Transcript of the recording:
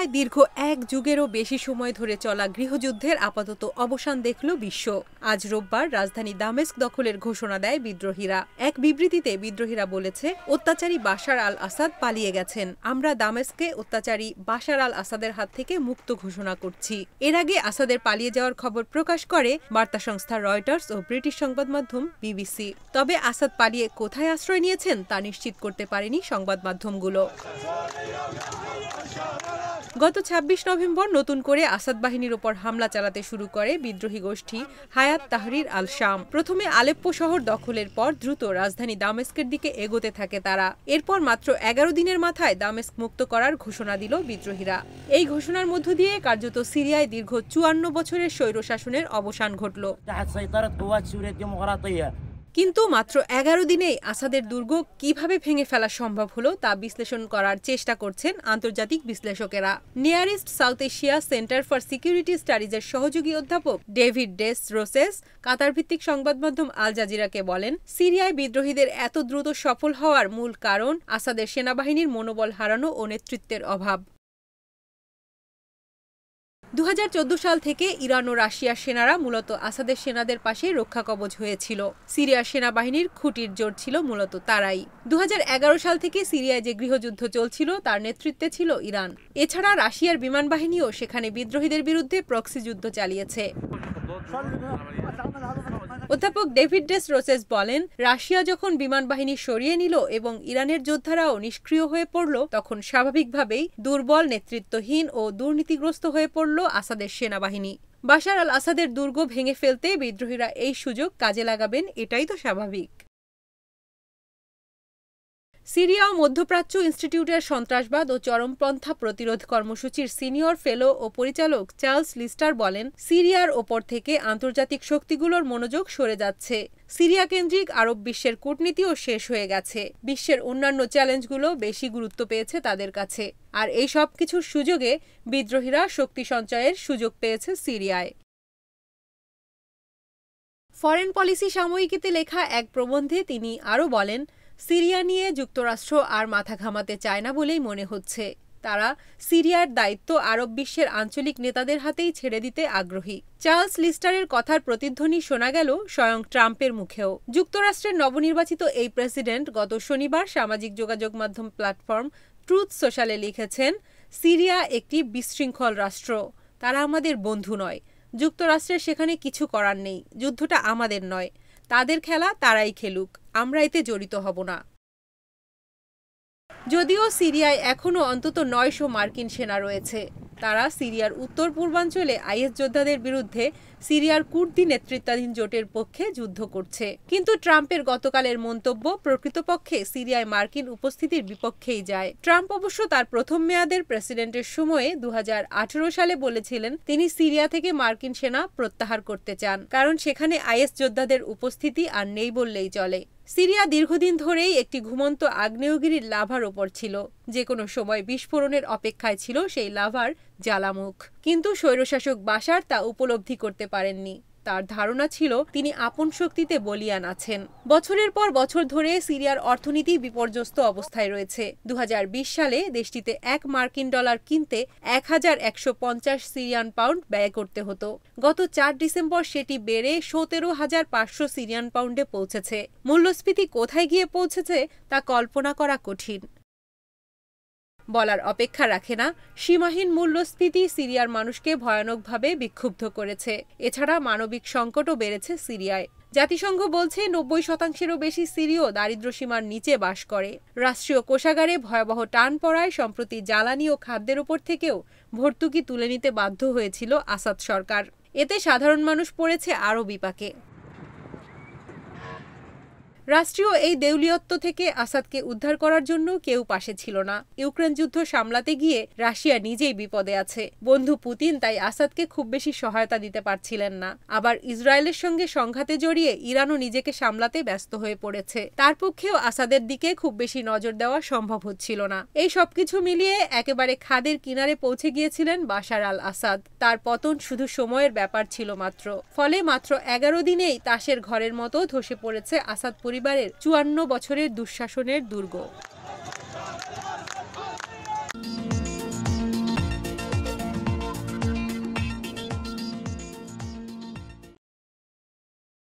সিরিয়ায় দীর্ঘ এক যুগেরও বেশি সময় ধরে চলা গৃহযুদ্ধের আপাতত অবসান দেখল বিশ্ব। আজ রোববার রাজধানী দামেস্ক দখলের ঘোষণা দেয় বিদ্রোহীরা। এক বিবৃতিতে বিদ্রোহীরা বলেছে, অত্যাচারী বাশার আল আসাদ পালিয়ে গেছেন। আমরা দামেস্কে অত্যাচারী বাশার আল আসাদের হাত থেকে মুক্ত ঘোষণা করছি। এর আগে আসাদের পালিয়ে যাওয়ার খবর প্রকাশ করে বার্তা সংস্থা রয়টার্স ও ব্রিটিশ সংবাদ মাধ্যম বিবিসি। তবে আসাদ পালিয়ে কোথায় আশ্রয় নিয়েছেন তা নিশ্চিত করতে পারেনি সংবাদ মাধ্যমগুলো। গত ২৬ নভেম্বর নতুন করে আসাদ বাহিনীর ওপর হামলা চালাতে শুরু করে বিদ্রোহী গোষ্ঠী হায়াত তাহরির আল শাম। প্রথমে আলেপ্পো শহর দখলের পর দ্রুত রাজধানী দামেস্কের দিকে এগোতে থাকে তারা। এরপর মাত্র ১১ দিনের মাথায় দামেস্ক মুক্ত করার ঘোষণা দিল বিদ্রোহীরা। এই ঘোষণার মধ্য দিয়ে কার্যত সিরিয়ায় দীর্ঘ ৫৪ বছরের স্বৈরশাসনের অবসান ঘটল। কিন্তু মাত্র ১১ দিনেই আসাদের দুর্গ কিভাবে ভেঙে ফেলা সম্ভব হলো তা বিশ্লেষণ করার চেষ্টা করছেন আন্তর্জাতিক বিশ্লেষকেরা। Near east south Asia centre for security স্টাডিজের সহযোগী অধ্যাপক ডেভিড ডেস রোসেস কাতার ভিত্তিক সংবাদ মাধ্যম আল জাজিরাকে বলেন, সিরিয়ায় বিদ্রোহীদের এত দ্রুত সফল হওয়ার মূল কারণ আসাদের সেনাবাহিনীর মনোবল হারানো ও নেতৃত্বের অভাব। ২০১৪ সাল থেকে ইরান ও রাশিয়ার সেনারা মূলত আসাদের সেনাদের পাশে রক্ষাকবচ হয়েছিল। সিরিয়ার সেনাবাহিনীর খুঁটির জোর ছিল মূলত তারাই। ২০১১ সাল থেকে সিরিয়ায় যে গৃহযুদ্ধ চলছিল তার নেতৃত্বে ছিল ইরান। এছাড়া রাশিয়ার বিমান বাহিনীও সেখানে বিদ্রোহীদের বিরুদ্ধে প্রক্সি যুদ্ধ চালিয়েছে। অধ্যাপক ডেভিড ডেস রোসেস বলেন, রাশিয়া যখন বিমান বাহিনী সরিয়ে নিল এবং ইরানের যোদ্ধারাও নিষ্ক্রিয় হয়ে পড়ল, তখন স্বাভাবিকভাবেই দুর্বল, নেতৃত্বহীন ও দুর্নীতিগ্রস্ত হয়ে পড়ল আসাদের সেনাবাহিনী। বাশার আল আসাদের দুর্গ ভেঙে ফেলতে বিদ্রোহীরা এই সুযোগ কাজে লাগাবেন, এটাই তো স্বাভাবিক। সিরিয়া ও মধ্যপ্রাচ্য ইনস্টিটিউটের সন্ত্রাসবাদ ও চরমপন্থা প্রতিরোধ কর্মসূচির সিনিয়র ফেলো ও পরিচালক চার্লস লিস্টার বলেন, সিরিয়ার ওপর থেকে আন্তর্জাতিক শক্তিগুলোর মনোযোগ সরে যাচ্ছে। সিরিয়া কেন্দ্রিক আরব বিশ্বের কূটনীতিও শেষ হয়ে গেছে। বিশ্বের অন্যান্য চ্যালেঞ্জগুলো বেশি গুরুত্ব পেয়েছে তাদের কাছে। আর এই সব কিছুর সুযোগে বিদ্রোহীরা শক্তি সঞ্চয়ের সুযোগ পেয়েছে সিরিয়ায়। ফরেন পলিসি সাময়িকীতে লেখা এক প্রবন্ধে তিনি আরও বলেন, সিরিয়া নিয়ে যুক্তরাষ্ট্র আর মাথা ঘামাতে চায় না বলেই মনে হচ্ছে। তারা সিরিয়ার দায়িত্ব আরব বিশ্বের আঞ্চলিক নেতাদের হাতেই ছেড়ে দিতে আগ্রহী। চার্লস লিস্টারের কথার প্রতিধ্বনি শোনা গেল স্বয়ং ট্রাম্পের মুখেও। যুক্তরাষ্ট্রের নবনির্বাচিত এই প্রেসিডেন্ট গত শনিবার সামাজিক যোগাযোগ মাধ্যম প্ল্যাটফর্ম ট্রুথ সোশ্যালে লিখেছেন, সিরিয়া একটি বিশৃঙ্খল রাষ্ট্র। তারা আমাদের বন্ধু নয়। যুক্তরাষ্ট্রের সেখানে কিছু করার নেই। যুদ্ধটা আমাদের নয়। তাদের খেলা তারাই খেলুক, আমরা এতে জড়িত হব না। যদিও সিরিয়ায় এখনও অন্তত ৯০০ মার্কিন সেনা রয়েছে। তারা সিরিয়ার উত্তর পূর্বাঞ্চলে আইএস যোদ্ধাদের বিরুদ্ধে সিরিয়ার কুর্দি নেতৃত্বাধীন জোটের পক্ষে যুদ্ধ করছে। কিন্তু ট্রাম্পের গতকালের মন্তব্য প্রকৃতপক্ষে সিরিয়ায় মার্কিন উপস্থিতির বিপক্ষেই যায়। ট্রাম্প অবশ্য তার প্রথম মেয়াদের প্রেসিডেন্টের সময়ে ২০১৮ সালে বলেছিলেন তিনি সিরিয়া থেকে মার্কিন সেনা প্রত্যাহার করতে চান, কারণ সেখানে আইএস যোদ্ধাদের উপস্থিতি আর নেই বললেই চলে। সিরিয়া দীর্ঘদিন ধরেই একটি ঘুমন্ত আগ্নেয়গিরির লাভার ওপর ছিল। যে কোনো সময় বিস্ফোরণের অপেক্ষায় ছিল সেই লাভার জ্বালামুখ। কিন্তু স্বৈরশাসক বাশার তা উপলব্ধি করতে পারেননি। তার ধারণা ছিল তিনি আপন শক্তিতে বলীয়ান আছেন। বছরের পর বছর ধরে সিরিয়ার অর্থনীতি বিপর্যস্ত অবস্থায় রয়েছে। ২০২০ সালে দেশটিতে $১ মার্কিন কিনতে ১,১৫০ সিরিয়ান পাউন্ড ব্যয় করতে হতো। গত ৪ ডিসেম্বর সেটি বেড়ে ১৭,৫০০ সিরিয়ান পাউন্ডে পৌঁছেছে। মূল্যস্ফীতি কোথায় গিয়ে পৌঁছেছে তা কল্পনা করা কঠিন। বলার অপেক্ষা রাখে না, সীমাহীন মূল্যস্ফীতি সিরিয়ার মানুষকে ভয়ানকভাবে বিক্ষুব্ধ করেছে। এছাড়া মানবিক সংকটও বেড়েছে সিরিয়ায়। জাতিসংঘ বলছে ৯০%-এরও বেশি সিরীয় দারিদ্র্যসীমার নিচে বাস করে। রাষ্ট্রীয় কোষাগারে ভয়াবহ টান পড়ায় সম্প্রতি জ্বালানি ও খাদ্যের ওপর থেকেও ভর্তুকি তুলে নিতে বাধ্য হয়েছিল আসাদ সরকার। এতে সাধারণ মানুষ পড়েছে আরও বিপাকে। রাষ্ট্রীয় এই দেউলিয়ত্ব থেকে আসাদকে উদ্ধার করার জন্য কেউ পাশে ছিল না। ইউক্রেন যুদ্ধ সামলাতে গিয়ে রাশিয়া নিজেই বিপদে আছে। বন্ধু পুতিন তাই আসাদকে খুব বেশি সহায়তা দিতে পারছিলেন না। আবার ইসরায়েলের সঙ্গে সংঘাতে জড়িয়ে ইরানও নিজেকে সামলাতে ব্যস্ত হয়ে পড়েছে। তার পক্ষেও আসাদের দিকে খুব বেশি নজর দেওয়া সম্ভব হচ্ছিল না। এই সবকিছু মিলিয়ে একেবারে খাদের কিনারে পৌঁছে গিয়েছিলেন বাশার আল আসাদ। তার পতন শুধু সময়ের ব্যাপার ছিল মাত্র। ফলে মাত্র ১১ দিনেই তাসের ঘরের মতো ধসে পড়েছে আসাদ পরিবারের ৫৪ বছরের দুঃশাসনের দুর্গ।